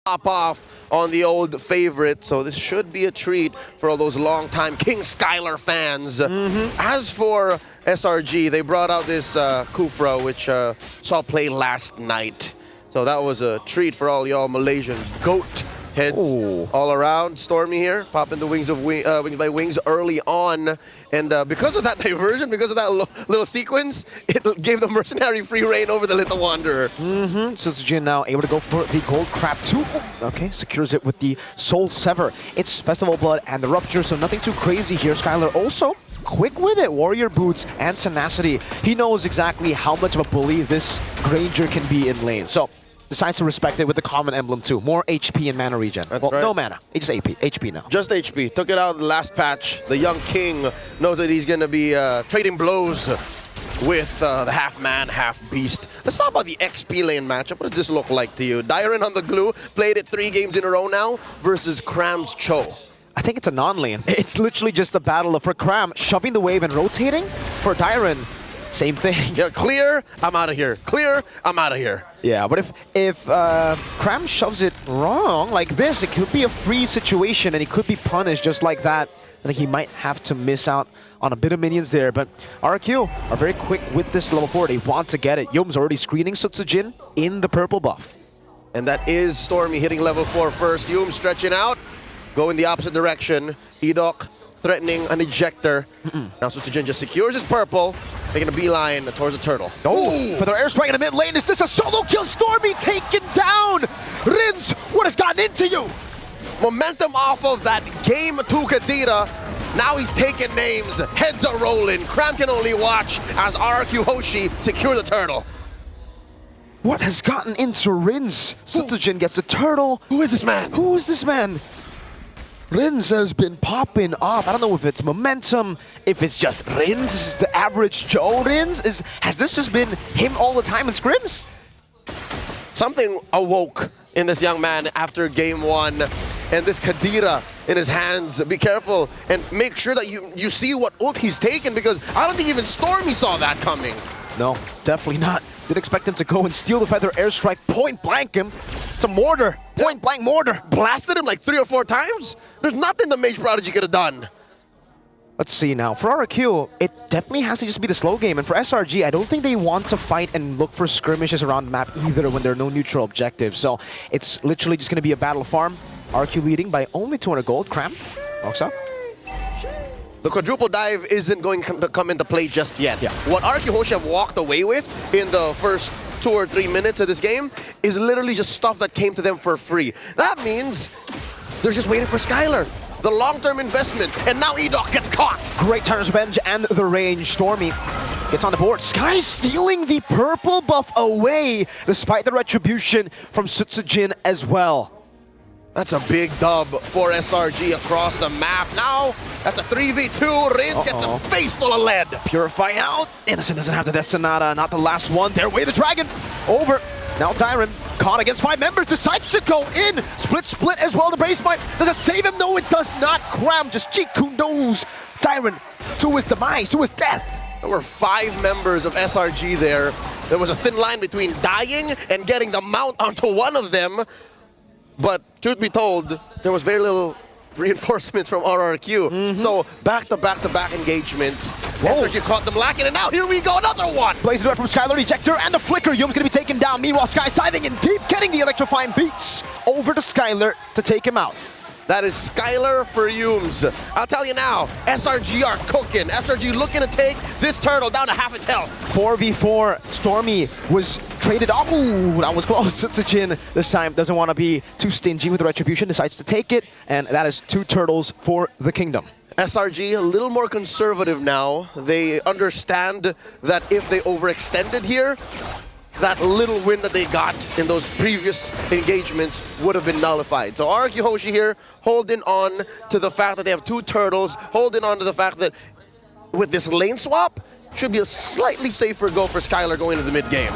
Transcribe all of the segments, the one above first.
pop off on the old favorite, so this should be a treat for all those long-time King Skylar fans. As for SRG, they brought out this Kufra, which saw play last night. So that was a treat for all y'all Malaysian GOAT heads all around. Stormy here, popping the wings by wings early on. And because of that diversion, because of that little sequence, it gave the Mercenary free reign over the Little Wanderer. Suzujin now able to go for the Gold Crab too. Okay, secures it with the Soul Sever. It's Festival Blood and the Rupture, so nothing too crazy here. Skylar also quick with it. Warrior Boots and Tenacity. He knows exactly how much of a bully this Granger can be in lane. So decides to respect it with the common emblem too. More HP and mana regen. That's well, right. No mana. It's just HP now. Just HP. Took it out in the last patch. The young king knows that he's going to be trading blows with the half-man, half-beast. Let's talk about the XP lane matchup. What does this look like to you? Dyron on the glue. Played it 3 games in a row now versus Kram's Cho. I think it's a non-lane. It's literally just a battle for Kram shoving the wave and rotating. For Dyron, same thing. Yeah, clear, I'm out of here. Clear, I'm out of here. Yeah, but if Kram shoves it wrong like this, it could be a free situation and he could be punished just like that. I think he might have to miss out on a bit of minions there, but Rrq are very quick with this level 4. They want to get it. Yom's already screening Suzujin in the purple buff. And that is Stormy hitting level 4 first. Yum stretching out, going the opposite direction. Edok threatening an ejector. Now Suzujin just secures his purple, making a beeline towards the turtle. Oh, for their airstrike in the mid lane. Is this a solo kill? Stormy taken down. Rins, what has gotten into you? Momentum off of that game 2 Kadira. Now he's taking names. Heads are rolling. Kram can only watch as Rrq Hoshi secure the turtle. What has gotten into Rins? Suzujin gets the turtle. Who is this man? Who is this man? Rins has been popping off. I don't know if it's momentum, if it's just Rins, is the average Joe Rins. Has this just been him all the time in scrims? Something awoke in this young man after game 1. And this Kadira in his hands. Be careful and make sure that you see what ult he's taken, because I don't think even Stormy saw that coming. No, definitely not. Didn't expect him to go and steal the feather airstrike, point blank him. It's a mortar, point blank mortar. Blasted him like 3 or 4 times. There's nothing the Mage Prodigy could have done. Let's see now. For Rrq, it definitely has to just be the slow game. And for SRG, I don't think they want to fight and look for skirmishes around the map either when there are no neutral objectives. So it's literally just going to be a battle farm. Rrq leading by only 200 gold. Kram walks up. The quadruple dive isn't going to come into play just yet. Yeah. What Rrq Hoshi have walked away with in the first 2 or 3 minutes of this game is literally just stuff that came to them for free. That means they're just waiting for Skylar. The long-term investment, and now Edok gets caught. Great turns revenge and the range. Stormy gets on the board. Sky stealing the purple buff away, despite the retribution from Suzujin as well. That's a big dub for SRG across the map. Now, that's a 3v2. Rins gets a face full of lead. Purify out. Innocent doesn't have the Death Sonata, not the last one. There way the dragon. Over. Now Dyron, caught against 5 members, decides to go in. Split as well. The base fight. Does it save him? No, it does not. Kram just Jiku knows Dyron to his demise, to his death. There were 5 members of SRG there. There was a thin line between dying and getting the mount onto one of them. But truth be told, there was very little reinforcement from Rrq. So back-to-back engagements. SRG caught them lacking, and now here we go, another one! Plays it out from Skylar, ejector, and the flicker. Yum's gonna be taken down. Meanwhile, Sky's diving in deep, getting the electrifying beats over to Skylar to take him out. That is Skylar for Yums. I'll tell you now, SRG are cooking. SRG looking to take this turtle down to half its health. 4v4, Stormy was traded off. Ooh, that was close. Suzujin this time doesn't want to be too stingy with the retribution, decides to take it, and that is 2 turtles for the kingdom. SRG a little more conservative now. They understand that if they overextended here, that little win that they got in those previous engagements would have been nullified. So Rrq Hoshi here holding on to the fact that they have 2 turtles, holding on to the fact that with this lane swap, should be a slightly safer go for Skylar going into the mid-game.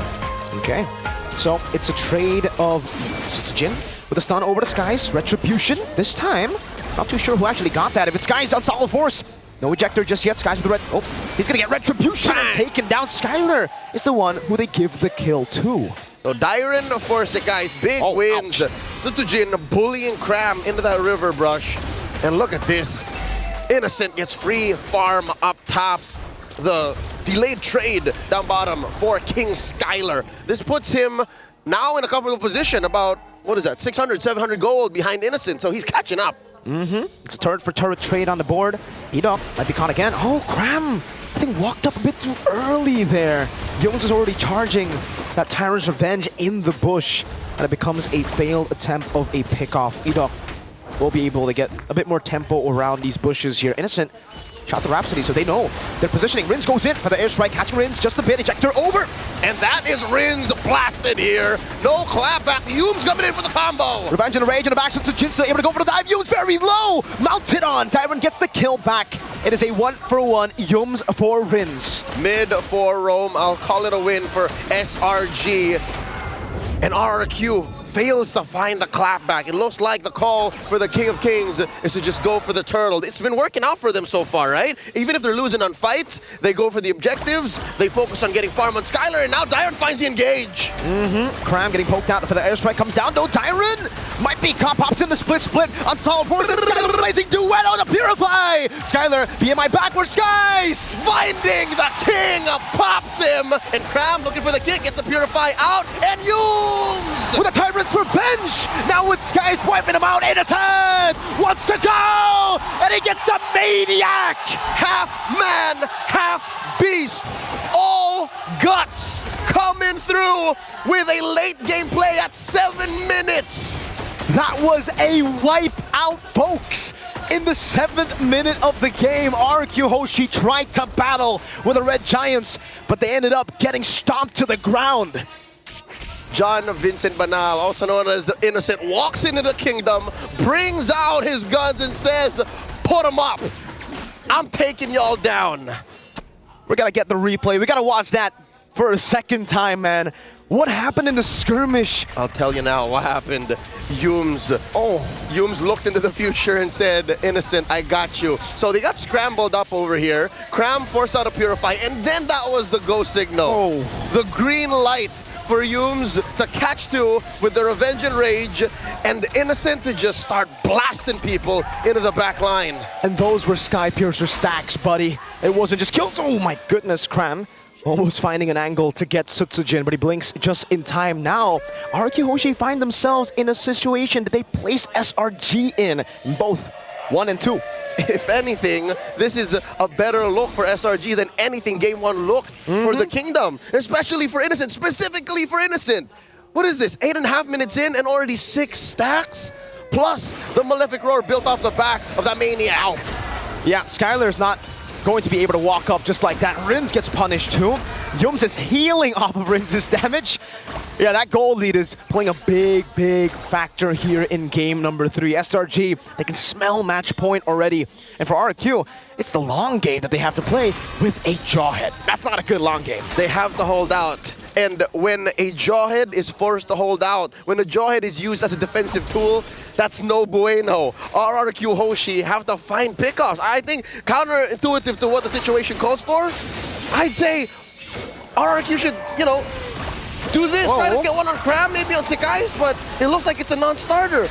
Okay, so it's a trade of Suzujin with a stun over the Skies. Retribution this time. Not too sure who actually got that. If it's Skies on solid force, no ejector just yet. Skies with the red. Oh, he's gonna get retribution and taken down. Skylar is the one who they give the kill to. So Dyron for Sekai's big wins. Sutujin bullying Cram into that river brush. And look at this. Innocent gets free farm up top. The delayed trade down bottom for King Skylar. This puts him now in a comfortable position, about, what is that, 600, 700 gold behind Innocent, so he's catching up. It's a turret for turret trade on the board. Edo might be caught again. Oh, Cram, I think walked up a bit too early there. Jones is already charging that Tyrant's Revenge in the bush, and it becomes a failed attempt of a pickoff. Edo will be able to get a bit more tempo around these bushes here. Innocent shot the Rhapsody, so they know their positioning. Rins goes in for the airstrike, catching Rins just a bit. Ejector over. And that is Rins blasted here. No clapback. Yume's coming in for the combo. Revenge and Rage in the back, so Jinsta able to go for the dive. Yume's very low. Mounted on. Tyron gets the kill back. It is a 1-for-1. Yume's for Rins. Mid for Rome. I'll call it a win for SRG. And Rrq fails to find the clapback. It looks like the call for the King of Kings is to just go for the turtle. It's been working out for them so far, right? Even if they're losing on fights, they go for the objectives, they focus on getting farm on Skylar, and now Dyron finds the engage. Cram getting poked out for the airstrike, comes down, no Dyron! Might be caught, pops in the split, unsolved forces, Skylar amazing duet on the Purify! Skylar, BMI backward skies! Finding the king, pops him, and Cram looking for the kick, gets the Purify out, and Yumes! With a Tyrant's Revenge! Now with Skies wiping him out, Innocent wants to go! And he gets the Maniac! Half man, half beast, all guts coming through with a late game play at 7 minutes. That was a wipe out, folks. In the 7th minute of the game, Rrq Hoshi tried to battle with the Red Giants, but they ended up getting stomped to the ground. John Vincent Banal, also known as Innocent, walks into the kingdom, brings out his guns and says, put them up. I'm taking y'all down. We're gonna get the replay. We gotta watch that for a second time, man. What happened in the skirmish? I'll tell you now what happened. Yumes looked into the future and said, Innocent, I got you. So they got scrambled up over here. Cram forced out a Purify, and then that was the go signal. The green light for Yumes to catch two with the Revenge and Rage, and Innocent to just start blasting people into the back line. And those were Sky Piercer stacks, buddy. It wasn't just kills. Oh my goodness, Cram. Almost finding an angle to get Sutsujin, but he blinks just in time. Now, Rrq Hoshi find themselves in a situation that they place SRG in both 1 and 2. If anything, this is a better look for SRG than anything Game 1 looked for the Kingdom, especially for Innocent, specifically for Innocent. What is this, 8.5 minutes in and already 6 stacks? Plus, the Malefic Roar built off the back of that Maniac. Yeah, Skylar's not going to be able to walk up just like that. Rins gets punished too. Yumes is healing off of Rins' damage. Yeah, that gold lead is playing a big factor here in game number 3. SRG, they can smell match point already. And for Rrq, it's the long game that they have to play with a Jawhead. That's not a good long game. They have to hold out. And when a Jawhead is forced to hold out, when a Jawhead is used as a defensive tool, that's no bueno. Rrq Hoshi have to find pickoffs. I think counterintuitive to what the situation calls for, I'd say Rrq should, you know, do this, try to get one on Cram, maybe on Sekai's, but it looks like it's a non-starter.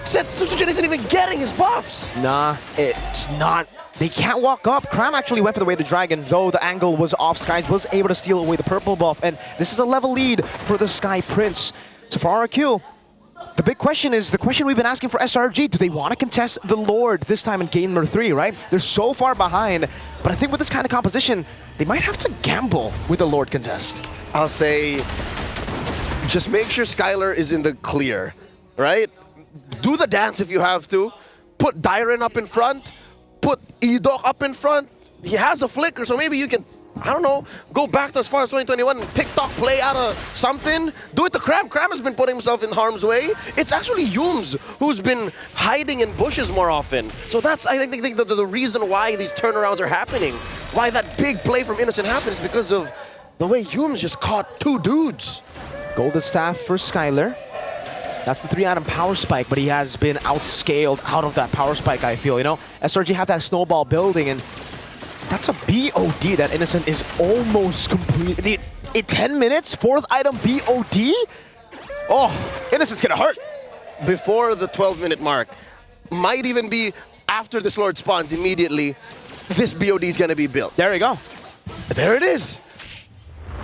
Sutsujin isn't even getting his buffs. Nah, it's not. They can't walk up. Cram actually went for the way to Dragon, though the angle was off. Skies was able to steal away the purple buff, and this is a level lead for the Sky Prince. So for Rrq, the big question is the question we've been asking for SRG. Do they want to contest the Lord this time in game number 3, right? They're so far behind, but I think with this kind of composition, they might have to gamble with the Lord contest. I'll say, just make sure Skylar is in the clear, right? Do the dance if you have to. Put Dyron up in front. Put Edok up in front. He has a flicker, so maybe you can, I don't know, go back to as far as 2021 and TikTok play out of something. Do it to Cram. Cram has been putting himself in harm's way. It's actually Yumes who's been hiding in bushes more often. So that's, I think the reason why these turnarounds are happening. Why that big play from Innocent happened is because of the way Yumes just caught 2 dudes. Golden Staff for Skylar. That's the 3-item power spike, but he has been outscaled out of that power spike, I feel, you know? SRG have that snowball building, and that's a BOD that Innocent is almost completely... In 10 minutes, 4th item BOD? Oh, Innocent's gonna hurt. Before the 12-minute mark, might even be after this Lord spawns immediately, this BOD is gonna be built. There you go. There it is.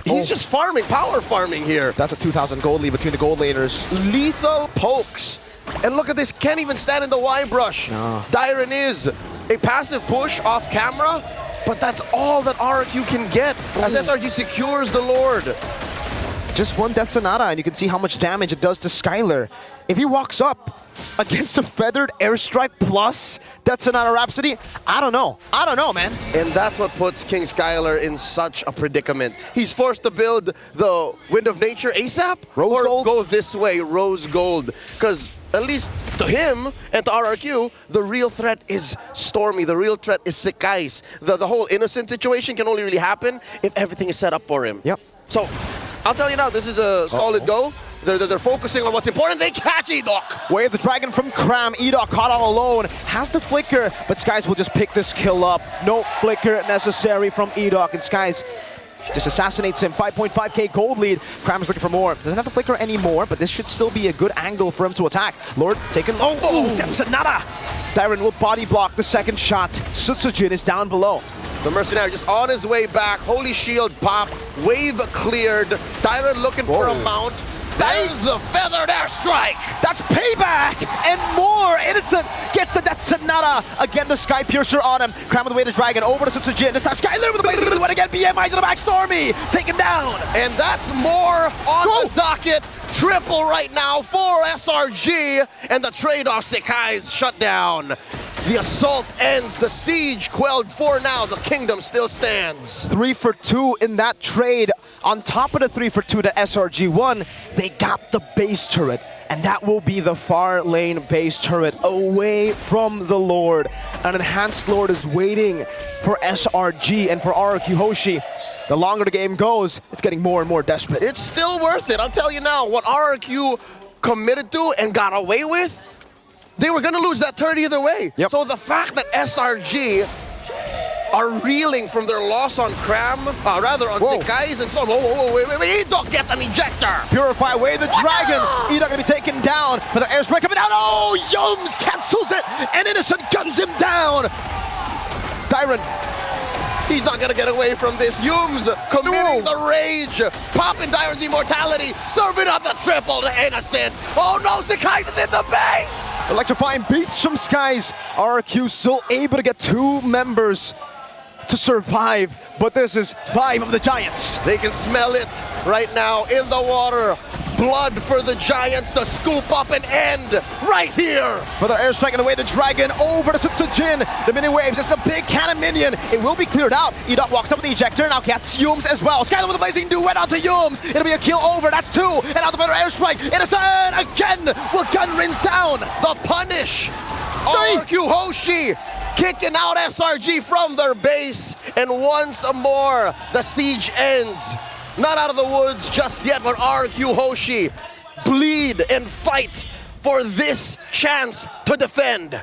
He's just farming, power farming here. That's a 2,000 gold lead between the gold laners. Lethal pokes. And look at this, can't even stand in the Y brush. No. Dyron is a passive push off camera, but that's all that Rrq can get as SRG secures the Lord. Just one Death Sonata, and you can see how much damage it does to Skylar. If he walks up against a feathered airstrike plus Death Sonata Rhapsody, I don't know. I don't know, man. And that's what puts King Skylar in such a predicament. He's forced to build the Wind of Nature ASAP Rose or Gold? go this way, Rose Gold. Because at least to him and to Rrq, the real threat is Stormy. The real threat is Sekais. The whole Innocent situation can only really happen if everything is set up for him. Yep. So, I'll tell you now, this is a solid go. They're focusing on what's important. They catch Edok. Wave the Dragon from Cram. Edok caught all alone. Has the flicker, but Skies will just pick this kill up. No flicker necessary from Edok, and Skies just assassinates him. 5.5k gold lead. Cram is looking for more. Doesn't have the flicker anymore, but this should still be a good angle for him to attack. Lord taken low. Oh, Death Sonata. Dyron will body block the second shot. Sutsujin is down below. The Mercenary just on his way back. Holy Shield pop. Wave cleared. Dyron looking for a mount. There's the feathered airstrike. That's payback and more. Innocent gets the Death Sonata. Again, the Sky Piercer on him. Cram with the Weighted Dragon over to Sutsujin. This time Skylar with the Blazing One again. BMI to the back. Stormy taken down. And that's more on the docket. Triple right now for SRG. And the trade-off, Sekai's shut down. The assault ends. The siege quelled for now. The kingdom still stands. 3 for 2 in that trade. On top of the 3 for 2 that SRG won, they got the base turret. And that will be the far lane base turret away from the Lord. An enhanced Lord is waiting for SRG and for Rrq Hoshi. The longer the game goes, it's getting more and more desperate. It's still worth it. I'll tell you now, what Rrq committed to and got away with, they were going to lose that turret either way. Yep. So the fact that SRG are reeling from their loss on Cram, rather on Sekais and Storm. Wait. Edok gets an ejector. Purify away the Dragon. Edok gonna be taken down, but the airstrike coming down. Oh, Yums cancels it, and Innocent guns him down. Dyron. He's not gonna get away from this. Yums committing the rage. Popping Dyron's immortality. Serving up the triple to Innocent. Oh no, Sekais is in the base. Electrifying beats from Skies. Rrq still able to get 2 members to survive, but this is 5 of the Giants. They can smell it right now in the water. Blood for the Giants to scoop up and end right here. For the airstrike and the Weighted Dragon over to Sutsujin. The mini waves, it's a big cannon minion. It will be cleared out. Edok walks up with the ejector, now gets Yums as well. Skylar with the blazing duet onto Yums. It'll be a kill over, that's 2. And out the better airstrike. Innocent again will gun Rins down. The punish. Rrq Hoshi kicking out SRG from their base. And once more, the siege ends. Not out of the woods just yet, but Rrq Hoshi bleed and fight for this chance to defend.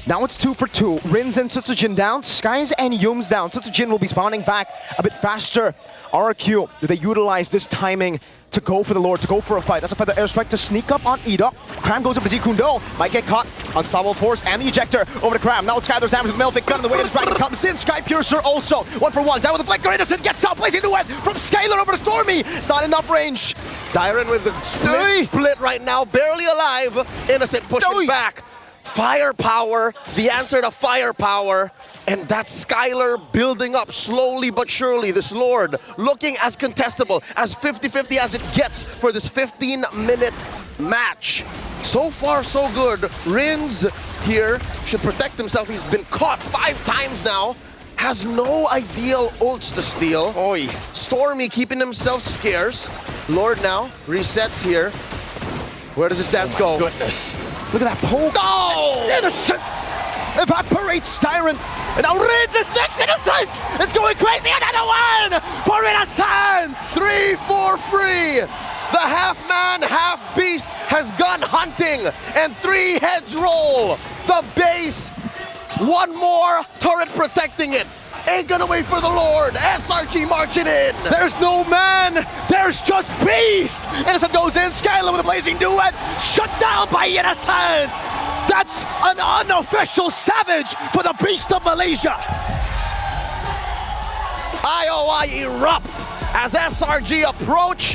Now it's 2 for 2. Rins and Sutsujin down, Skies and Yums down. Sutsujin will be spawning back a bit faster. Rrq, do they utilize this timing to go for the Lord, to go for a fight? That's a feather airstrike to sneak up on Edok. Cram goes up to Zikundo. Might get caught. Unstoppable Force and the ejector over to Cram. Now it's Skylar's damage with Melvic gun. The way the Dragon comes in. Sky Piercer also. 1 for 1. Down with the flicker. Innocent gets out. Blazing duet from Skylar over to Stormy. It's not enough range. Dyron with the split right now. Barely alive. Innocent pushing back. Firepower. The answer to firepower. And that's Skylar building up slowly but surely. This Lord looking as contestable, as 50-50 as it gets for this 15-minute match. So far, so good. Rins here should protect himself. He's been caught 5 times now. Has no ideal ults to steal. Oi. Stormy keeping himself scarce. Lord now resets here. Where does this dance go? Goodness. Look at that poke. Oh! Innocent evaporates Tyrant. And now Rins is next. Innocent is going crazy. Another one for Innocent. 3 for free. The half-man, half-beast has gone hunting. And 3 heads roll. The base. 1 more turret protecting it. ain't gonna wait for the Lord. SRG marching in. There's no man, there's just beast! Innocent goes in, Skylar with a blazing duet, shut down by Innocent! That's an unofficial savage for the Beast of Malaysia! IOI erupt as SRG approach